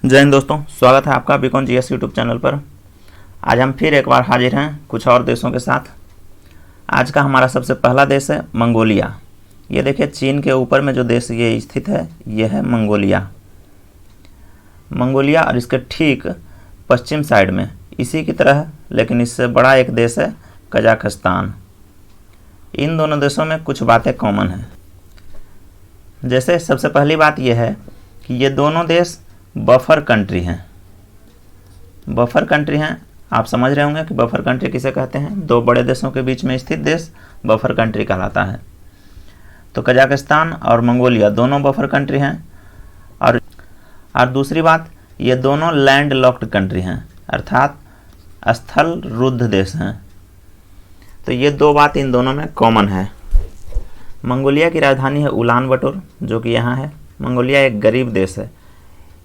जय हिंद दोस्तों, स्वागत है आपका बीकॉन जीएस यूट्यूब चैनल पर। आज हम फिर एक बार हाजिर हैं कुछ और देशों के साथ। आज का हमारा सबसे पहला देश है मंगोलिया। ये देखिए चीन के ऊपर में जो देश ये स्थित है ये है मंगोलिया। मंगोलिया और इसके ठीक पश्चिम साइड में इसी की तरह लेकिन इससे बड़ा एक देश है कजाकिस्तान। इन दोनों देशों में कुछ बातें कॉमन हैं। जैसे सबसे पहली बात यह है कि ये दोनों देश बफर कंट्री हैं। बफर कंट्री हैं, आप समझ रहे होंगे कि बफर कंट्री किसे कहते हैं। दो बड़े देशों के बीच में स्थित देश बफर कंट्री कहलाता है। तो कजाकिस्तान और मंगोलिया दोनों बफर कंट्री हैं। और दूसरी बात, ये दोनों लैंड लॉक्ड कंट्री हैं, अर्थात स्थल रुद्ध देश हैं। तो ये दो बात इन दोनों में कॉमन है। मंगोलिया की राजधानी है उलान बटोर, जो कि यहाँ है। मंगोलिया एक गरीब देश है।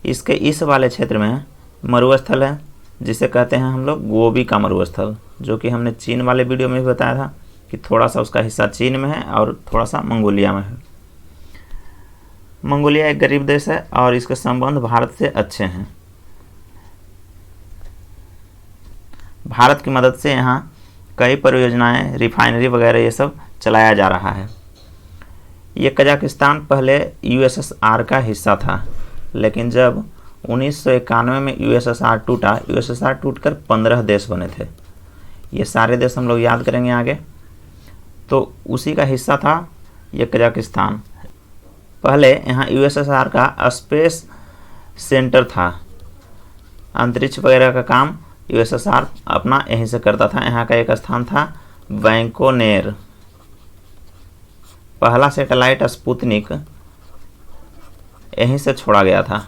इसके इस वाले क्षेत्र में मरुस्थल है जिसे कहते हैं हम लोग गोबी का मरुस्थल, जो कि हमने चीन वाले वीडियो में भी बताया था कि थोड़ा सा उसका हिस्सा चीन में है और थोड़ा सा मंगोलिया में है। मंगोलिया एक गरीब देश है और इसके संबंध भारत से अच्छे हैं। भारत की मदद से यहाँ कई परियोजनाएं, रिफाइनरी वगैरह ये सब चलाया जा रहा है। ये कजाकिस्तान पहले यूएसएसआर का हिस्सा था, लेकिन जब 1991 में यूएसएसआर टूटा, यूएसएसआर टूटकर 15 देश बने थे। ये सारे देश हम लोग याद करेंगे आगे। तो उसी का हिस्सा था ये कजाकिस्तान। पहले यहाँ यूएसएसआर का स्पेस सेंटर था। अंतरिक्ष वगैरह का काम यूएसएसआर अपना यहीं से करता था। यहाँ का एक स्थान था वैंकोनेर। पहला सैटेलाइट स्पुतनिक यहीं से छोड़ा गया था।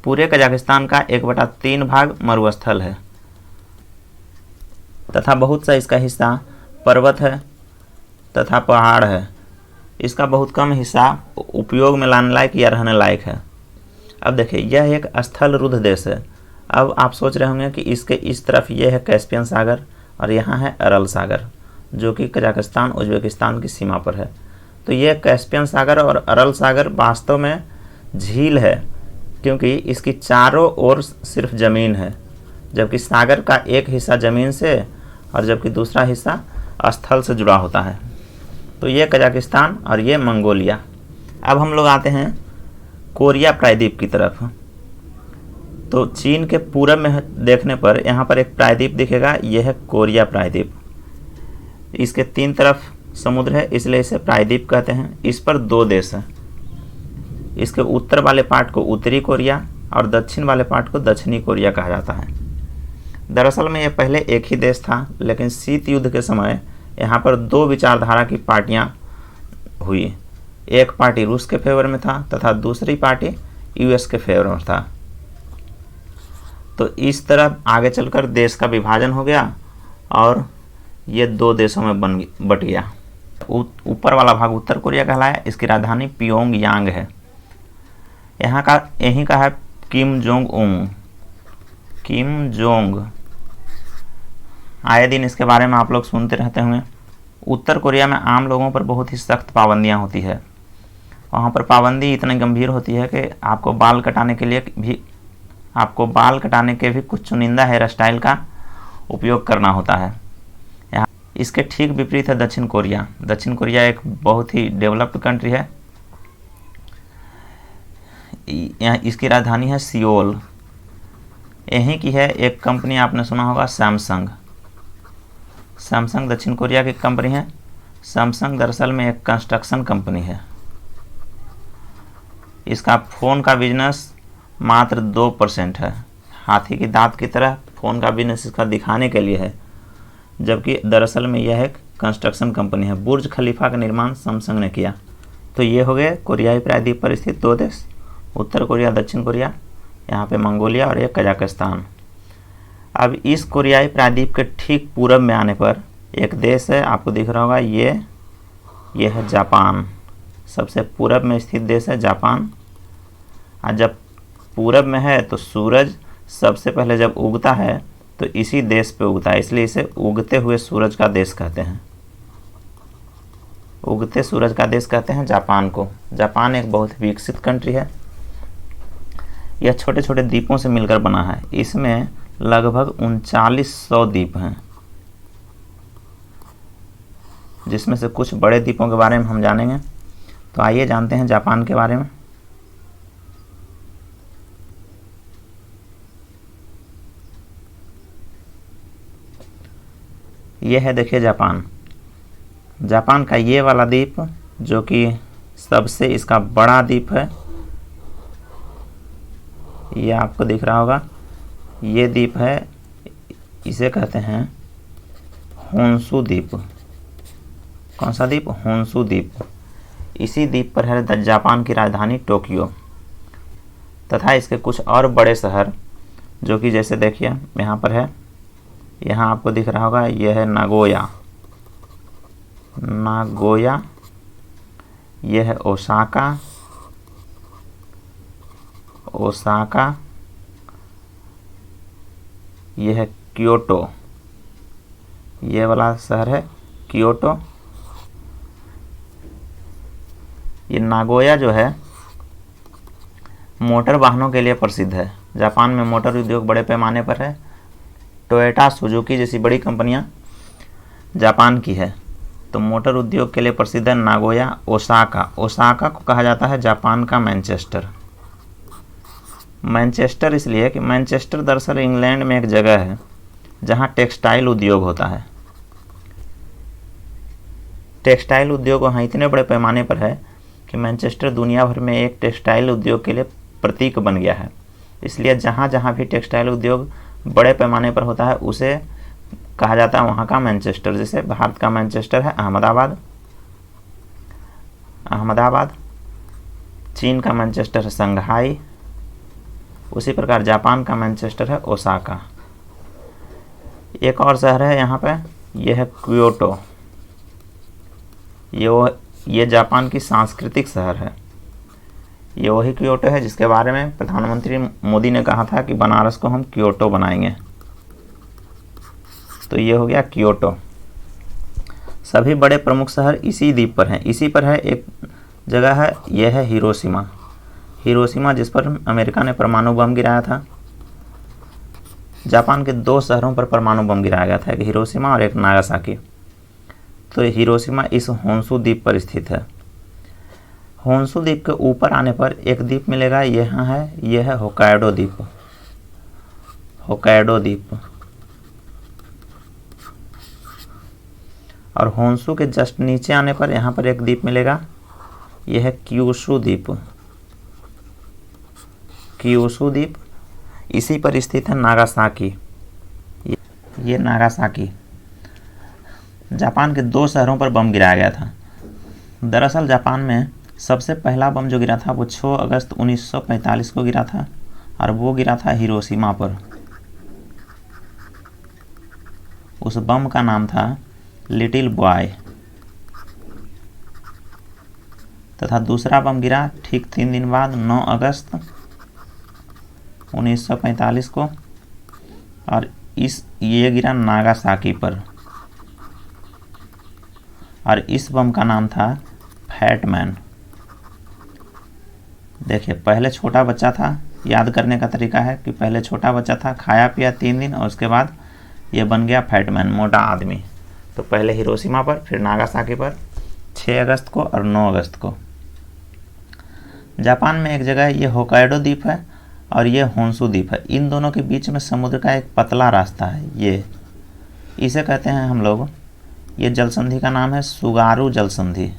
पूरे कजाकिस्तान का 1/3 भाग मरुस्थल है तथा बहुत सा इसका हिस्सा पर्वत है तथा पहाड़ है। इसका बहुत कम हिस्सा उपयोग में लाने लायक या रहने लायक है। अब देखिए, यह एक स्थल रुद्ध देश है। अब आप सोच रहे होंगे कि इसके इस तरफ यह है कैस्पियन सागर और यहाँ है अरल सागर, जो कि कजाकिस्तान उज्बेकिस्तान की सीमा पर है। तो ये कैस्पियन सागर और अरल सागर वास्तव में झील है, क्योंकि इसकी चारों ओर सिर्फ ज़मीन है, जबकि सागर का एक हिस्सा ज़मीन से और जबकि दूसरा हिस्सा स्थल से जुड़ा होता है। तो ये कजाकिस्तान और ये मंगोलिया। अब हम लोग आते हैं कोरिया प्रायद्वीप की तरफ। तो चीन के पूरब में देखने पर यहाँ पर एक प्रायद्वीप दिखेगा, यह है कोरिया प्रायद्वीप। इसके 3 तरफ समुद्र है, इसलिए इसे प्रायद्वीप कहते हैं। इस पर 2 देश हैं। इसके उत्तर वाले पार्ट को उत्तरी कोरिया और दक्षिण वाले पार्ट को दक्षिणी कोरिया कहा जाता है। दरअसल में यह पहले एक ही देश था, लेकिन शीत युद्ध के समय यहाँ पर 2 विचारधारा की पार्टियाँ हुई। एक पार्टी रूस के फेवर में था तथा दूसरी पार्टी यूएस के फेवर में था। तो इस तरह आगे चलकर देश का विभाजन हो गया और ये 2 देशों में बट गया। ऊपर वाला भाग उत्तर कोरिया कहलाया। इसकी राजधानी प्योंगयांग है। यहीं का है Kim Jong Un. Kim Jong, आए दिन इसके बारे में आप लोग सुनते रहते होंगे। उत्तर कोरिया में आम लोगों पर बहुत ही सख्त पाबंदियां होती है। वहाँ पर पाबंदी इतनी गंभीर होती है कि आपको बाल कटाने के भी कुछ चुनिंदा हेयर स्टाइल का उपयोग करना होता है। इसके ठीक विपरीत है दक्षिण कोरिया। दक्षिण कोरिया एक बहुत ही डेवलप्ड कंट्री है। यहाँ इसकी राजधानी है सियोल। यहीं की है एक कंपनी, आपने सुना होगा सैमसंग। सैमसंग दक्षिण कोरिया की कंपनी है। सैमसंग दरअसल में एक कंस्ट्रक्शन कंपनी है। इसका फ़ोन का बिजनेस मात्र 2% है। हाथी की दांत की तरह फ़ोन का बिजनेस इसका दिखाने के लिए है, जबकि दरअसल में यह एक कंस्ट्रक्शन कंपनी है। बुर्ज खलीफा का निर्माण सैमसंग ने किया। तो ये हो गए कोरियाई प्रायद्वीप पर स्थित 2 देश, उत्तर कोरिया, दक्षिण कोरिया। यहाँ पे मंगोलिया और एक कजाकिस्तान। अब इस कोरियाई प्रायद्वीप के ठीक पूरब में आने पर एक देश है, आपको दिख रहा होगा, ये है जापान। सबसे पूरब में स्थित देश है जापान। और जब पूरब में है तो सूरज सबसे पहले जब उगता है तो इसी देश पे उगता है, इसलिए इसे उगते हुए सूरज का देश कहते हैं। उगते सूरज का देश कहते हैं जापान को। जापान एक बहुत विकसित कंट्री है। यह छोटे छोटे द्वीपों से मिलकर बना है। इसमें लगभग 3900 द्वीप हैं, जिसमें से कुछ बड़े द्वीपों के बारे में हम जानेंगे। तो आइए जानते हैं जापान के बारे में। यह है, देखिए, जापान। जापान का ये वाला द्वीप जो कि सबसे इसका बड़ा द्वीप है, ये आपको दिख रहा होगा, ये द्वीप है, इसे कहते हैं होन्शु द्वीप। कौन सा द्वीप? होन्शु द्वीप। इसी द्वीप पर है जापान की राजधानी टोक्यो तथा इसके कुछ और बड़े शहर, जो कि जैसे देखिए यहाँ पर है, यहाँ आपको दिख रहा होगा, यह है नागोया, यह है ओसाका, यह है क्योटो, ये वाला शहर है क्योटो। ये नागोया जो है मोटर वाहनों के लिए प्रसिद्ध है। जापान में मोटर उद्योग बड़े पैमाने पर है। टोयोटा, सुजुकी जैसी बड़ी कंपनियां जापान की है। तो मोटर उद्योग के लिए प्रसिद्ध है नागोया। ओसाका को कहा जाता है जापान का मैनचेस्टर। मैनचेस्टर इसलिए कि मैनचेस्टर दरअसल इंग्लैंड में एक जगह है जहां टेक्सटाइल उद्योग होता है। टेक्सटाइल उद्योग वहाँ इतने बड़े पैमाने पर है कि मैनचेस्टर दुनिया भर में एक टेक्सटाइल उद्योग के लिए प्रतीक बन गया है। इसलिए जहाँ जहाँ भी टेक्सटाइल उद्योग बड़े पैमाने पर होता है उसे कहा जाता है वहाँ का मैनचेस्टर। जैसे भारत का मैनचेस्टर है अहमदाबाद, चीन का मैनचेस्टर है संघाई, उसी प्रकार जापान का मैनचेस्टर है ओसाका। एक और शहर है यहाँ पे, यह है क्योटो। ये जापान की सांस्कृतिक शहर है। ये वही क्योटो है जिसके बारे में प्रधानमंत्री मोदी ने कहा था कि बनारस को हम क्योटो बनाएंगे। तो ये हो गया क्योटो। सभी बड़े प्रमुख शहर इसी द्वीप पर हैं। इसी पर है एक जगह है, यह है हिरोशिमा, जिस पर अमेरिका ने परमाणु बम गिराया था। जापान के 2 शहरों पर परमाणु बम गिराया गया था, एक हिरोशिमा और एक नागासाकी। तो हिरोशिमा इस होन्शु द्वीप पर स्थित है। होन्शु द्वीप के ऊपर आने पर एक द्वीप मिलेगा, यह है होक्काइडो द्वीप। और होन्शु के जस्ट नीचे आने पर यहाँ पर एक द्वीप मिलेगा, यह है क्यूशु द्वीप। इसी पर स्थित है नागासाकी। ये नागासाकी। जापान के 2 शहरों पर बम गिराया गया था। दरअसल जापान में सबसे पहला बम जो गिरा था वो 6 अगस्त 1945 को गिरा था, और वो गिरा था हिरोशिमा पर। उस बम का नाम था लिटिल बॉय। तथा दूसरा बम गिरा ठीक 3 दिन बाद 9 अगस्त 1945 को, और ये गिरा नागासाकी पर, और इस बम का नाम था फैटमैन। देखिए, पहले छोटा बच्चा था, याद करने का तरीका है कि पहले छोटा बच्चा था, खाया पिया 3 दिन, और उसके बाद ये बन गया फैटमैन, मोटा आदमी। तो पहले हिरोशिमा पर, फिर नागासाकी पर 6 अगस्त को और 9 अगस्त को। जापान में एक जगह ये होक्काइडो द्वीप है और ये होन्शु द्वीप है। इन दोनों के बीच में समुद्र का एक पतला रास्ता है। इसे कहते हैं हम लोग, ये जलसंधि का नाम है सुगारू जलसंधि।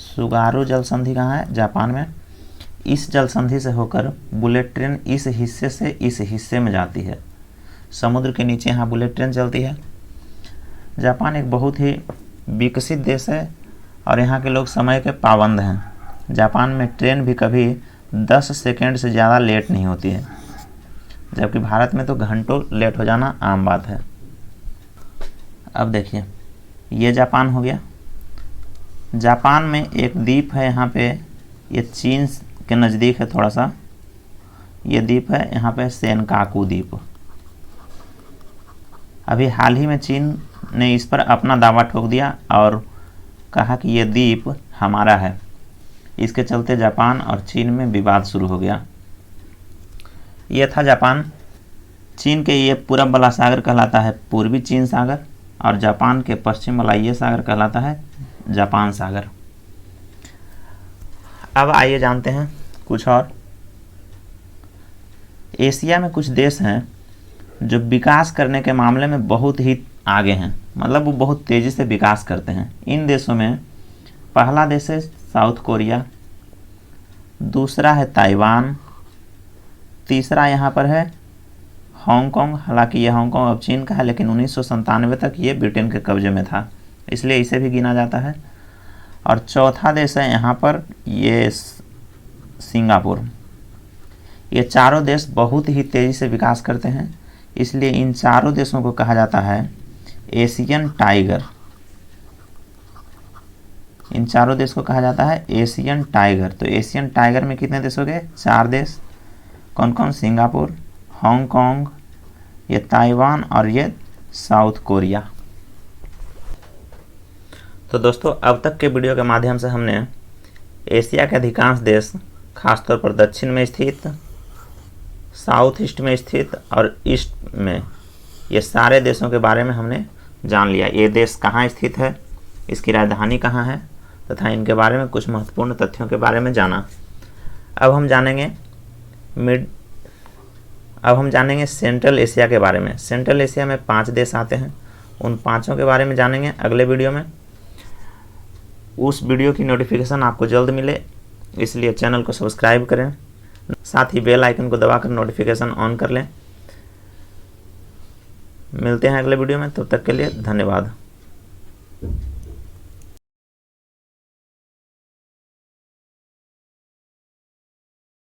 सुगारू जलसंधि कहाँ है? जापान में। इस जलसंधि से होकर बुलेट ट्रेन इस हिस्से से इस हिस्से में जाती है। समुद्र के नीचे यहाँ बुलेट ट्रेन चलती है। जापान एक बहुत ही विकसित देश है और यहाँ के लोग समय के पाबंद हैं। जापान में ट्रेन भी कभी 10 सेकंड से ज़्यादा लेट नहीं होती है, जबकि भारत में तो घंटों लेट हो जाना आम बात है। अब देखिए, ये जापान हो गया। जापान में एक द्वीप है यहाँ पे, ये चीन के नज़दीक है थोड़ा सा। ये द्वीप है यहाँ पे सेनकाकू द्वीप। अभी हाल ही में चीन ने इस पर अपना दावा ठोक दिया और कहा कि ये द्वीप हमारा है। इसके चलते जापान और चीन में विवाद शुरू हो गया। ये था जापान। चीन के ये पूरब वाला सागर कहलाता है पूर्वी चीन सागर, और जापान के पश्चिम वाला ये सागर कहलाता है जापान सागर। अब आइए जानते हैं कुछ और। एशिया में कुछ देश हैं जो विकास करने के मामले में बहुत ही आगे हैं, मतलब वो बहुत तेज़ी से विकास करते हैं। इन देशों में पहला देश है साउथ कोरिया, दूसरा है ताइवान, तीसरा यहाँ पर है हांगकांग। हालांकि ये हांगकांग अब चीन का है, लेकिन 1997 तक ये ब्रिटेन के कब्जे में था, इसलिए इसे भी गिना जाता है। और चौथा देश है यहाँ पर ये सिंगापुर। ये चारों देश बहुत ही तेज़ी से विकास करते हैं, इसलिए इन चारों देशों को कहा जाता है एशियन टाइगर। इन चारों देश को कहा जाता है एशियन टाइगर। तो एशियन टाइगर में कितने देश हो गए? 4 देश। कौन कौन? सिंगापुर, हांगकांग, ये ताइवान और ये साउथ कोरिया। तो दोस्तों, अब तक के वीडियो के माध्यम से हमने एशिया के अधिकांश देश, खासतौर पर दक्षिण में स्थित, साउथ ईस्ट में स्थित और ईस्ट में, ये सारे देशों के बारे में हमने जान लिया। ये देश कहाँ स्थित है, इसकी राजधानी कहाँ है, तथा इनके बारे में कुछ महत्वपूर्ण तथ्यों के बारे में जाना। अब हम जानेंगे सेंट्रल एशिया के बारे में। सेंट्रल एशिया में 5 देश आते हैं, उन 5 के बारे में जानेंगे अगले वीडियो में। उस वीडियो की नोटिफिकेशन आपको जल्द मिले, इसलिए चैनल को सब्सक्राइब करें, साथ ही बेल आइकन को दबाकर नोटिफिकेशन ऑन कर लें। मिलते हैं अगले वीडियो में, तब तक के लिए धन्यवाद।